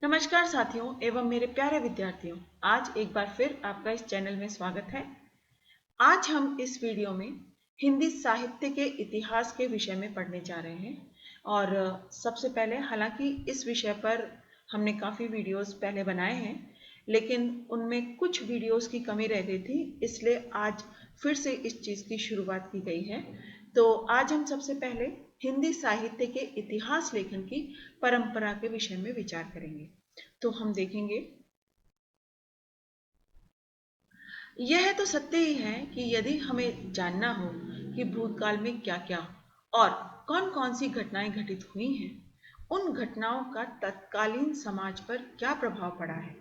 नमस्कार साथियों एवं मेरे प्यारे विद्यार्थियों। आज एक बार फिर आपका इस चैनल में स्वागत है। आज हम इस वीडियो में हिंदी साहित्य के इतिहास के विषय में पढ़ने जा रहे हैं। और सबसे पहले, हालांकि इस विषय पर हमने काफ़ी वीडियोस पहले बनाए हैं, लेकिन उनमें कुछ वीडियोस की कमी रह गई थी, इसलिए आज फिर से इस चीज़ की शुरुआत की गई है। तो आज हम सबसे पहले हिंदी साहित्य के इतिहास लेखन की परंपरा के विषय में विचार करेंगे। तो हम देखेंगे, यह तो सत्य ही है कि यदि हमें जानना हो कि भूतकाल में क्या क्या और कौन कौन सी घटनाएं घटित हुई हैं, उन घटनाओं का तत्कालीन समाज पर क्या प्रभाव पड़ा है,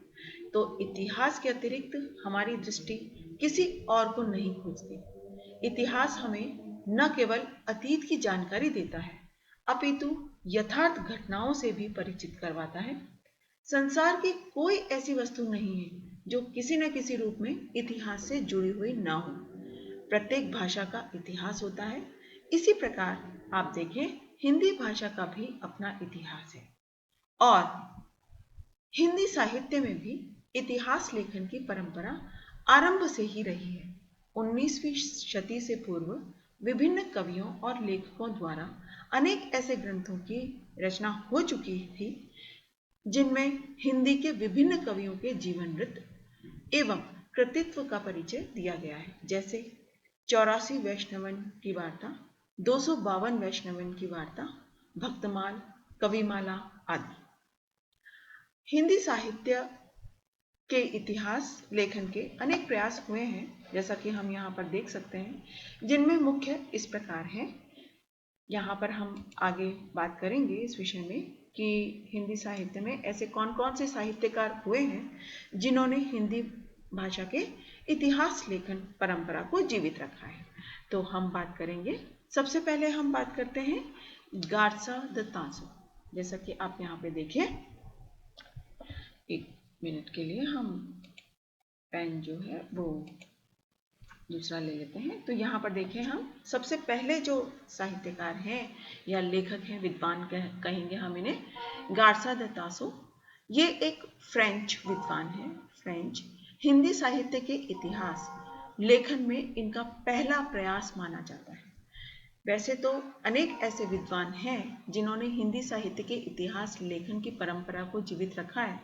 तो इतिहास के अतिरिक्त हमारी दृष्टि किसी और को नहीं खोजती। इतिहास हमें न केवल अतीत की जानकारी देता है, अपितु यथार्थ घटनाओं से भी परिचित करवाता है। संसार की कोई ऐसी वस्तु नहीं है जो किसी न किसी रूप में इतिहास से जुड़ी हुई ना हो। प्रत्येक भाषा का इतिहास होता है। इसी प्रकार आप देखें, हिंदी भाषा का भी अपना इतिहास है। और हिंदी साहित्य में भी इतिहास लेखन की परंपरा आरंभ से ही रही है। 19वीं शती से पूर्व विभिन्न कवियों और लेखकों द्वारा अनेक ऐसे ग्रंथों की रचना हो चुकी थी जिनमें हिंदी के विभिन्न कवियों के जीवन वृत्त एवं कृतित्व का परिचय दिया गया है, जैसे 84 वैष्णवन की वार्ता, 252 वैष्णवन की वार्ता, भक्तमाल, कविमाला आदि। हिंदी साहित्य के इतिहास लेखन के अनेक प्रयास हुए हैं, जैसा कि हम यहाँ पर देख सकते हैं, जिनमें मुख्य इस प्रकार हैं। यहाँ पर हम आगे बात करेंगे इस विषय में कि हिंदी साहित्य में ऐसे कौन कौन से साहित्यकार हुए हैं जिन्होंने हिंदी भाषा के इतिहास लेखन परंपरा को जीवित रखा है। तो हम बात करेंगे, सबसे पहले हम बात करते हैं गारसा दत्तांसो। जैसा कि आप यहाँ पे देखिए, एक मिनट के लिए हम पेन जो है वो दूसरा ले लेते हैं। तो यहाँ पर देखें, हम सबसे पहले जो साहित्यकार हैं या लेखक हैं, विद्वान कहेंगे हम इन्हें, गारसा द तासो। ये एक फ्रेंच विद्वान है। फ्रेंच हिंदी साहित्य के इतिहास लेखन में इनका पहला प्रयास माना जाता है। वैसे तो अनेक ऐसे विद्वान हैं जिन्होंने हिंदी साहित्य के इतिहास लेखन की परंपरा को जीवित रखा है।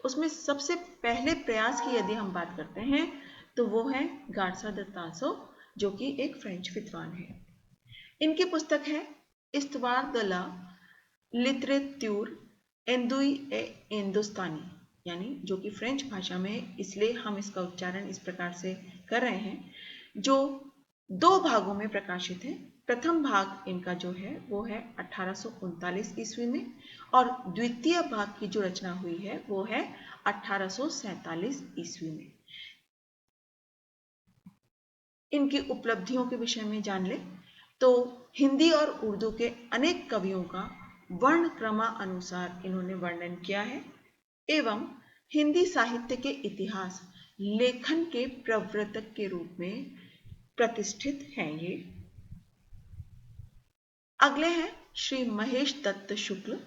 उसमें सबसे पहले प्रयास की यदि हम बात करते हैं तो वो है गारसा द तासो, जो कि एक फ्रेंच विद्वान है। इनकी पुस्तक है इस्तवार द ला लिटरेत्यूर एंदुई ए हिंदुस्तानी, यानी जो कि फ्रेंच भाषा में, इसलिए हम इसका उच्चारण इस प्रकार से कर रहे हैं, जो 2 भागों में प्रकाशित है। प्रथम भाग इनका जो है वो है 1839 ईस्वी में, और द्वितीय भाग की जो रचना हुई है वो है 1847 ईस्वी में। इनकी उपलब्धियों के विषय में जान ले तो हिंदी और उर्दू के अनेक कवियों का वर्ण क्रमानुसार इन्होंने वर्णन किया है, एवं हिंदी साहित्य के इतिहास लेखन के प्रवर्तक के रूप में प्रतिष्ठित हैं ये। अगले हैं श्री महेश दत्त शुक्ल।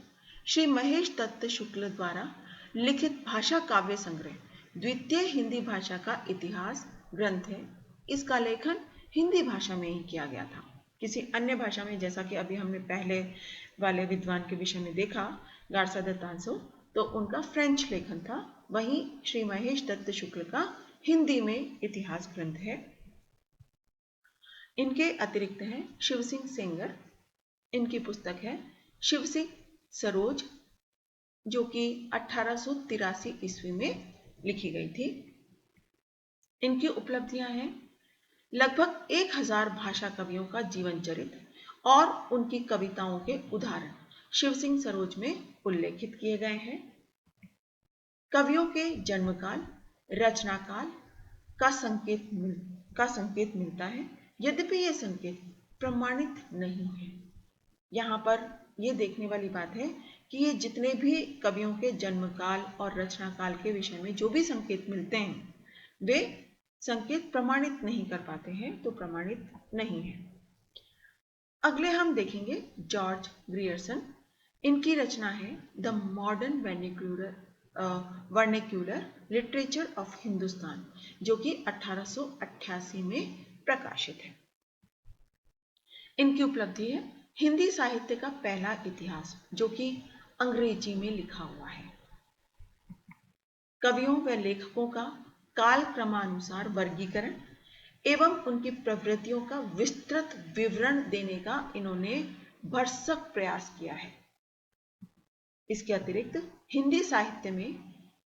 श्री महेश दत्त शुक्ल द्वारा लिखित भाषा काव्य संग्रह द्वितीय हिंदी भाषा का इतिहास ग्रंथ है। इसका लेखन हिंदी भाषा में ही किया गया था, किसी अन्य भाषा में, जैसा कि अभी हमने पहले वाले विद्वान के विषय में देखा गारसा दत्तांसो, तो उनका फ्रेंच लेखन था। वहीं श्री महेश दत्त शुक्ल का हिंदी में इतिहास ग्रंथ है। इनके अतिरिक्त हैं शिव सिंह सेंगर। इनकी पुस्तक है शिव सिंह सरोज, जो कि 1883 ईस्वी में लिखी गई थी। इनकी उपलब्धियां हैं लगभग 1000 भाषा कवियों का जीवन चरित्र और उनकी कविताओं के उदाहरण शिव सिंह सरोज में उल्लेखित किए गए हैं। कवियों के जन्मकाल, रचनाकाल का संकेत मिलता है, यद्यपि यह संकेत प्रमाणित नहीं है। यहाँ पर यह देखने वाली बात है कि ये जितने भी कवियों के जन्मकाल और रचनाकाल के विषय में जो भी संकेत मिलते हैं, वे संकेत प्रमाणित नहीं कर पाते हैं, तो प्रमाणित नहीं है। अगले हम देखेंगे जॉर्ज ग्रियर्सन। इनकी रचना है the modern vernacular vernacular literature of Hindustan, जो कि 1888 में प्रकाशित है। इनकी उपलब्धि है हिंदी साहित्य का पहला इतिहास, जो कि अंग्रेजी में लिखा हुआ है। कवियों व लेखकों का काल क्रमानुसार वर्गीकरण एवं उनकी प्रवृत्तियों का विस्तृत विवरण देने का इन्होंने भरसक प्रयास किया है। इसके अतिरिक्त हिंदी साहित्य में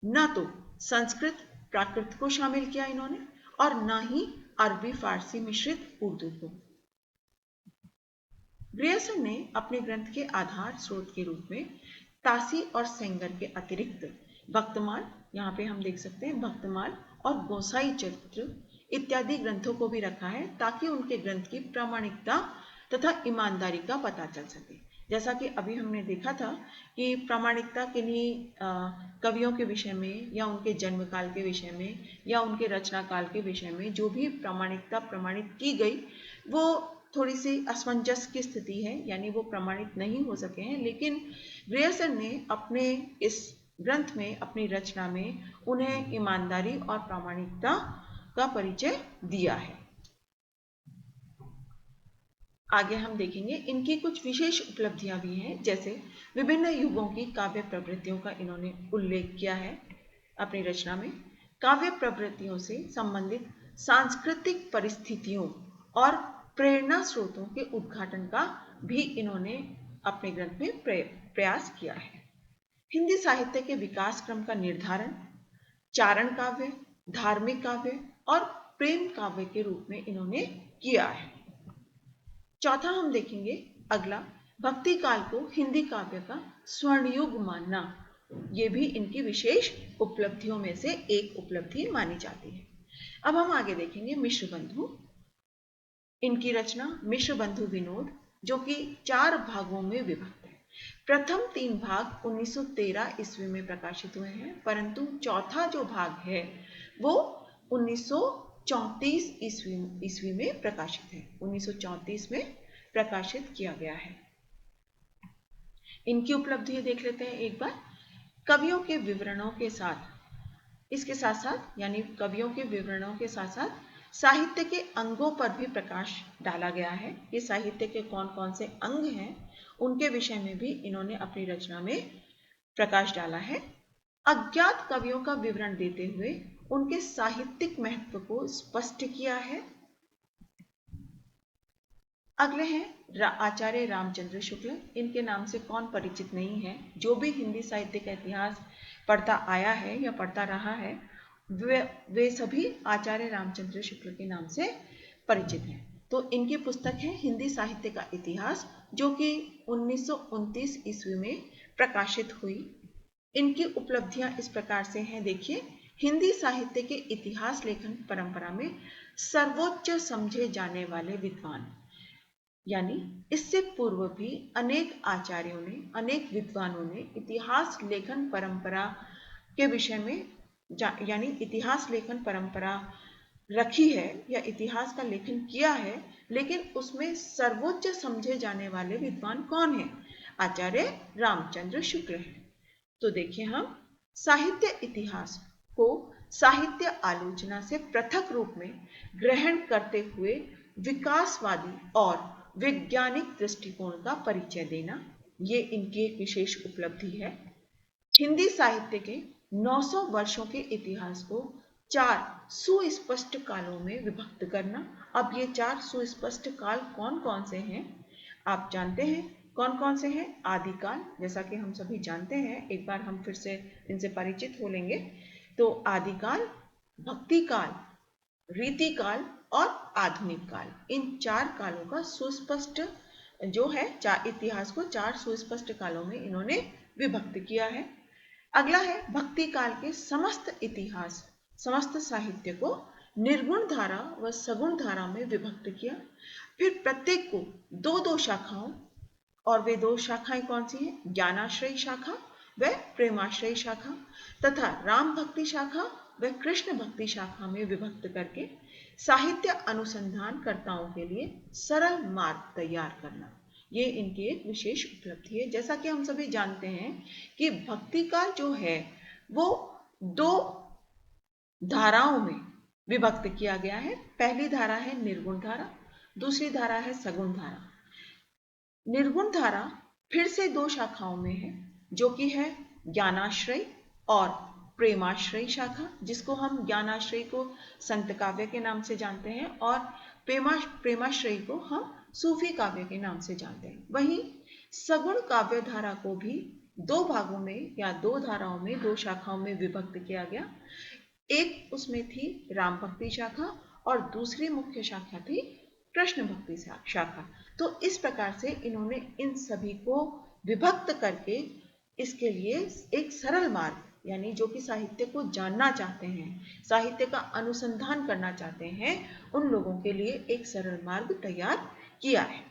न तो संस्कृत प्राकृत को शामिल किया इन्होंने और न ही अरबी फारसी मिश्रित उर्दू को। ग्रियर्सन ने अपने ग्रंथ के आधार स्रोत के रूप में तासी और सेंगर के अतिरिक्त भक्तमाल, यहाँ पे हम देख सकते हैं भक्तमाल और गोसाई चरित्र इत्यादि ग्रंथों को भी रखा है, ताकि उनके ग्रंथ की प्रामाणिकता तथा ईमानदारी का पता चल सके। जैसा कि अभी हमने देखा था कि प्रामाणिकता किन्हीं कवियों के विषय में या उनके जन्म काल के विषय में या उनके रचना काल के विषय में जो भी प्रामाणिकता प्रमाणित की गई, वो थोड़ी सी असमंजस की स्थिति है, यानी वो प्रमाणित नहीं हो सके हैं। लेकिन ग्रियर्सन ने अपने इस ग्रंथ में, अपनी रचना में उन्हें ईमानदारी और प्रामाणिकता का परिचय दिया है। आगे हम देखेंगे इनकी कुछ विशेष उपलब्धियां भी हैं, जैसे विभिन्न युगों की काव्य प्रवृत्तियों का इन्होंने उल्लेख किया है अपनी रचना में। काव्य प्रवृत्तियों से संबंधित सांस्कृतिक परिस्थितियों और प्रेरणा स्रोतों के उद्घाटन का भी इन्होंने अपने ग्रंथ में प्रयास किया है। हिंदी साहित्य के विकास क्रम का निर्धारण चारण काव्य, धार्मिक काव्य और प्रेम काव्य के रूप में इन्होंने किया है। चौथा हम देखेंगे अगला, भक्ति काल को हिंदी काव्य का स्वर्ण युग मानना, यह भी इनकी विशेष उपलब्धियों में से एक उपलब्धि मानी जाती है। अब हम आगे देखेंगे मिश्र बंधु। इनकी रचना मिश्र बंधु विनोद, जो कि 4 भागों में विभक्त है। प्रथम 3 भाग 1913 ईस्वी में प्रकाशित हुए हैं, परंतु चौथा जो भाग है वो 1934 ईस्वी में प्रकाशित है। 1934 में प्रकाशित किया गया है। इनकी उपलब्धि देख लेते हैं एक बार। कवियों के विवरणों के साथ, इसके साथ साथ यानी कवियों के विवरणों के साथ साथ साहित्य के अंगों पर भी प्रकाश डाला गया है। ये साहित्य के कौन कौन से अंग हैं उनके विषय में भी इन्होंने अपनी रचना में प्रकाश डाला है। अज्ञात कवियों का विवरण देते हुए उनके साहित्यिक महत्व को स्पष्ट किया है। अगले हैं आचार्य रामचंद्र शुक्ल। इनके नाम से कौन परिचित नहीं है? जो भी हिंदी साहित्य का इतिहास पढ़ता आया है या पढ़ता रहा है, वे सभी आचार्य रामचंद्र शुक्ल के नाम से परिचित हैं। तो इनकी पुस्तक है हिंदी साहित्य का इतिहास, जो कि 1929 ईस्वी में प्रकाशित हुई। इनकी उपलब्धियां इस प्रकार से हैं, देखिए। हिंदी साहित्य के इतिहास लेखन परंपरा में सर्वोच्च समझे जाने वाले विद्वान, यानी इससे पूर्व भी अनेक आचार्यों ने, अनेक विद्वानों ने इतिहास लेखन परंपरा के विषय में यानी इतिहास लेखन परंपरा रखी है या इतिहास का लेखन किया है, लेकिन उसमें सर्वोच्च समझे जाने वाले विद्वान कौन है? आचार्य रामचंद्र शुक्ल है। तो देखिए, हम साहित्य इतिहास को साहित्य आलोचना से पृथक रूप में ग्रहण करते हुए विकासवादी और वैज्ञानिक दृष्टिकोण का परिचय देना, ये इनकी एक विशेष उपलब्धि है। हिंदी साहित्य के 900 वर्षों के इतिहास को 4 सुस्पष्ट कालों में विभक्त करना। अब ये 4 सुस्पष्ट काल कौन कौन से हैं आप जानते हैं? कौन कौन से हैं? आदिकाल, जैसा कि हम सभी जानते हैं, एक बार हम फिर से इनसे परिचित हो लेंगे। तो आदिकाल, भक्ति काल, रीतिकाल और आधुनिक काल, इन 4 कालों का सुस्पष्ट जो है, इतिहास को 4 सुस्पष्ट कालों में इन्होंने विभक्त किया है। अगला है भक्ति काल के समस्त इतिहास, समस्त साहित्य को निर्गुण धारा व सगुण धारा में विभक्त किया। फिर प्रत्येक को 2-2 शाखाओं, और वे 2 शाखाएं कौन सी हैं? ज्ञानाश्रयी शाखा व प्रेमाश्रयी शाखा तथा राम भक्ति शाखा व कृष्ण भक्ति शाखा में विभक्त करके साहित्य अनुसंधानकर्ताओं के लिए सरल मार्ग तैयार करना, ये इनकी एक विशेष उपलब्धि है। जैसा कि हम सभी जानते हैं कि भक्ति काल जो है वो दो धाराओं में विभक्त किया गया है। पहली धारा है निर्गुण धारा, दूसरी धारा है सगुण धारा। निर्गुण धारा फिर से दो शाखाओं में है, जो कि है ज्ञानाश्रय और प्रेमाश्रय शाखा, जिसको हम ज्ञानाश्रय को संत काव्य के नाम से जानते हैं और प्रेमाश्रय को हम सूफी काव्य के नाम से जानते हैं। वहीं सगुण काव्य धारा को भी दो भागों में या दो धाराओं में, दो शाखाओं में विभक्त किया गया। एक उसमें थी राम भक्ति शाखा और दूसरी मुख्य शाखा थी कृष्ण भक्ति शाखा। तो इस प्रकार से इन्होंने इन सभी को विभक्त करके इसके लिए एक सरल मार्ग, यानी जो कि साहित्य को जानना चाहते हैं, साहित्य का अनुसंधान करना चाहते हैं, उन लोगों के लिए एक सरल मार्ग तैयार किया है।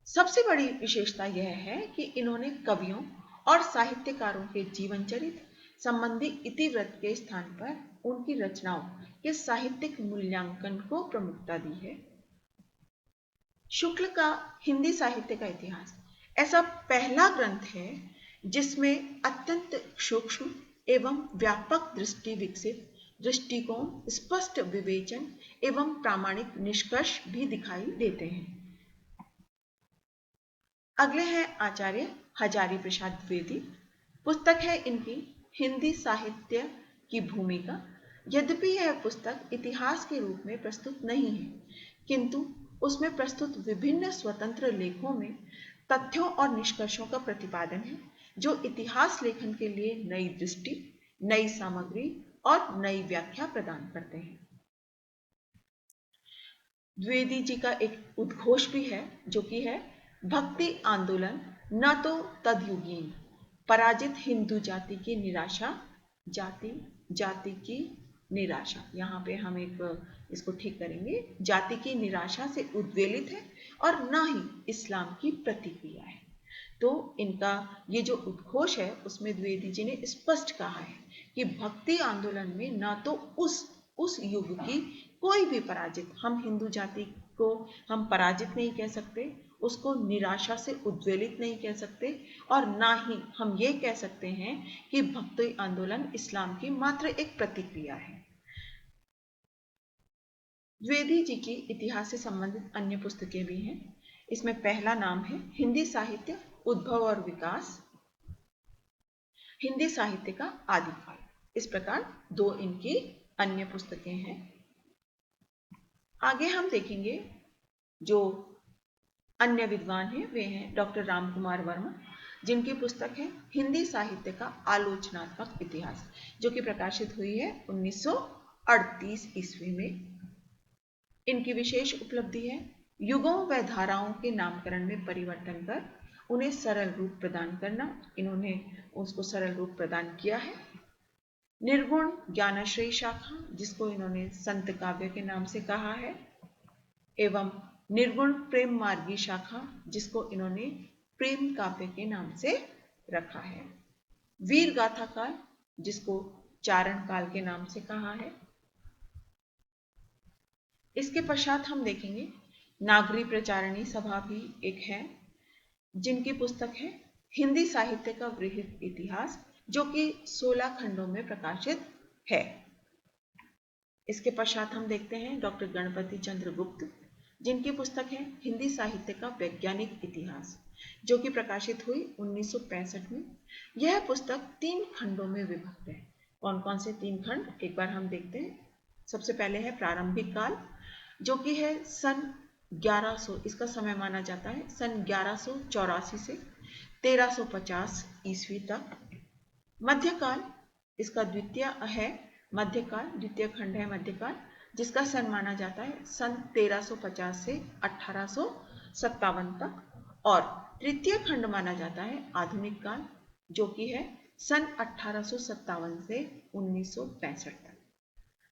सबसे बड़ी विशेषता यह है कि इन्होंने कवियों और साहित्यकारों के जीवन चरित्र संबंधी इतिवृत्त के स्थान पर उनकी रचनाओं के साहित्यिक मूल्यांकन को प्रमुखता दी है। शुक्ल का हिंदी साहित्य का इतिहास ऐसा पहला ग्रंथ है जिसमें अत्यंत सूक्ष्म एवं व्यापक दृष्टि विकसित, दृष्टिकोण, स्पष्ट विवेचन एवं प्रामाणिक निष्कर्ष भी दिखाई देते हैं। अगले हैं आचार्य हजारी प्रसाद द्विवेदी। पुस्तक है इनकी हिंदी साहित्य की भूमिका। यद्यपि यह पुस्तक इतिहास के रूप में प्रस्तुत नहीं है, किंतु उसमें प्रस्तुत विभिन्न स्वतंत्र लेखों में तथ्यों और निष्कर्षों का प्रतिपादन है, जो इतिहास लेखन के लिए नई दृष्टि, नई सामग्री और नई व्याख्या प्रदान करते हैं। द्विवेदी जी का एक उद्घोष भी है, जो कि है भक्ति आंदोलन न तो तदयुगीन, पराजित हिंदू जाति की निराशा, जाति की निराशा। यहाँ पे हम एक इसको ठीक करेंगे, जाति की निराशा से उद्वेलित है और न ही इस्लाम की प्रतिक्रिया है। तो इनका ये जो उद्घोष है उसमें द्विवेदी जी ने स्पष्ट कहा है कि भक्ति आंदोलन में न तो उस युग की कोई भी पराजित, हम हिंदू जाति को हम पराजित नहीं कह सकते, उसको निराशा से उद्वेलित नहीं कह सकते, और ना ही हम ये कह सकते हैं कि भक्ति आंदोलन इस्लाम की मात्र एक प्रतिक्रिया है। द्विवेदी जी की इतिहास से संबंधित अन्य पुस्तकें भी हैं। इसमें पहला नाम है हिंदी साहित्य उद्भव और विकास, हिंदी साहित्य का आदिकाल। इस प्रकार दो इनकी अन्य पुस्तकें हैं। आगे हम देखेंगे जो अन्य विद्वान हैं वे हैं डॉक्टर राम कुमार वर्मा, जिनकी पुस्तक है हिंदी साहित्य का आलोचनात्मक इतिहास, जो कि प्रकाशित हुई है 1938 ईस्वी में। इनकी विशेष उपलब्धि है युगों व धाराओं के नामकरण में परिवर्तन कर उन्हें सरल रूप प्रदान करना। इन्होंने उसको सरल रूप प्रदान किया है। निर्गुण ज्ञानाश्रय शाखा, जिसको इन्होंने संत काव्य के नाम से कहा है, एवं निर्गुण प्रेम मार्गी शाखा, जिसको इन्होंने प्रेम काव्य के नाम से रखा है। वीर गाथा काल, जिसको चारण काल के नाम से कहा है। इसके पश्चात हम देखेंगे नागरी प्रचारणी सभा भी एक है, जिनकी पुस्तक है हिंदी साहित्य का वृहद इतिहास, जो कि 16 खंडों में प्रकाशित है। इसके पश्चात हम देखते हैं डॉक्टर गणपति चंद्र गुप्त, जिनकी पुस्तक है हिंदी साहित्य का वैज्ञानिक इतिहास, जो कि प्रकाशित हुई 1965 में। यह पुस्तक 3 खंडों में विभक्त है। कौन कौन से 3 खंड, एक बार हम देखते हैं। सबसे पहले है प्रारंभिक काल, जो कि है सन 1100, इसका समय माना जाता है सन 1184 से 1350 ईस्वी तक। मध्यकाल इसका द्वितीय है, मध्यकाल द्वितीय खंड है मध्यकाल, जिसका सन माना जाता है सन 1350 से 1857 तक। और तृतीय खंड माना जाता है आधुनिक काल, जो कि है सन 1857 से 1965 तक।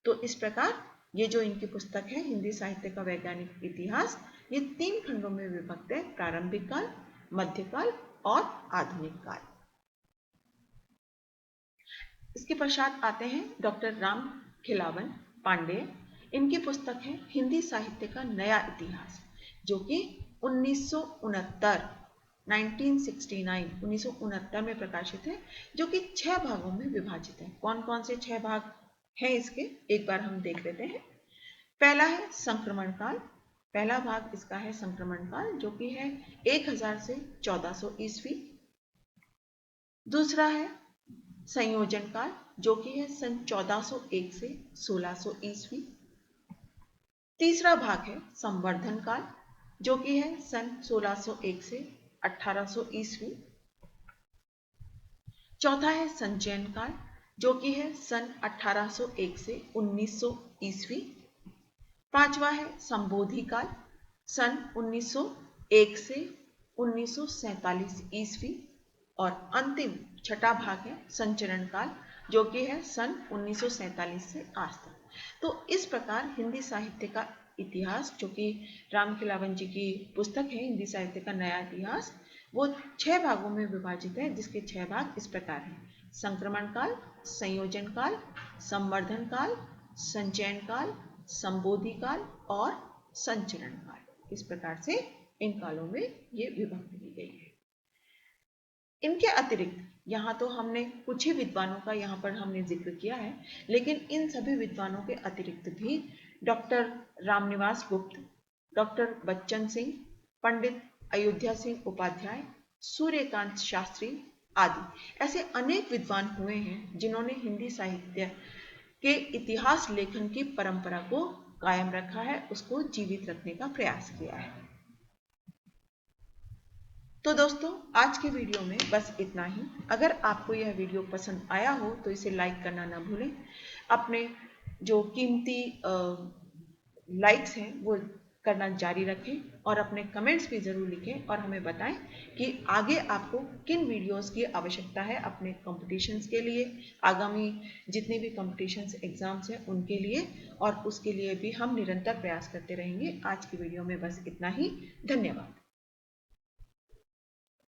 तो इस प्रकार ये जो इनकी पुस्तक है हिंदी साहित्य का वैज्ञानिक इतिहास, ये 3 खंडों में विभक्त है, प्रारंभिक काल, मध्यकाल और आधुनिक काल। इसके पश्चात आते हैं डॉक्टर राम खिलावन पांडेय। इनकी पुस्तक है हिंदी साहित्य का नया इतिहास, जो कि 1969 1969 में प्रकाशित है, जो कि 6 भागों में विभाजित है। कौन कौन से 6 भाग हैं इसके, एक बार हम देख लेते हैं। पहला है संक्रमण काल। पहला भाग इसका है संक्रमण काल, जो कि है 1000 से 1400 ईस्वी। दूसरा है संयोजन काल, जो कि है सन 1401 से 1600 ईस्वी। तीसरा भाग है संवर्धन काल, जो कि है सन 1601 से 1800 ईस्वी। चौथा है संचयन काल, जो कि है सन 1801 से 1900 ईस्वी। पांचवा है संबोधि काल, सन 1901 से 1947 ईस्वी। और अंतिम छठा भाग है संचरण काल, जो कि है सन 1947 से आज तक। तो इस प्रकार हिंदी साहित्य का इतिहास, जो कि रामखिलावन जी की पुस्तक है हिंदी साहित्य का नया इतिहास, वो 6 भागों में विभाजित है, जिसके 6 भाग इस प्रकार हैं: संक्रमण काल, संयोजन काल, संवर्धन काल, संचयन काल, संबोधि काल और संचरण काल। इस प्रकार से इन कालों में ये विभक्ति की गई है। इनके अतिरिक्त यहाँ तो हमने कुछ ही विद्वानों का यहाँ पर हमने जिक्र किया है, लेकिन इन सभी विद्वानों के अतिरिक्त भी डॉक्टर रामनिवास गुप्त, डॉक्टर बच्चन सिंह, पंडित अयोध्या सिंह उपाध्याय, सूर्यकांत शास्त्री आदि ऐसे अनेक विद्वान हुए हैं, जिन्होंने हिंदी साहित्य के इतिहास लेखन की परंपरा को कायम रखा है, उसको जीवित रखने का प्रयास किया है। तो दोस्तों, आज के वीडियो में बस इतना ही। अगर आपको यह वीडियो पसंद आया हो तो इसे लाइक करना ना भूलें। अपने जो कीमती लाइक्स हैं वो करना जारी रखें और अपने कमेंट्स भी ज़रूर लिखें और हमें बताएं कि आगे आपको किन वीडियोस की आवश्यकता है अपने कॉम्पिटिशन्स के लिए, आगामी जितने भी कॉम्पिटिशन्स एग्जाम्स हैं उनके लिए, और उसके लिए भी हम निरंतर प्रयास करते रहेंगे। आज की वीडियो में बस इतना ही। धन्यवाद।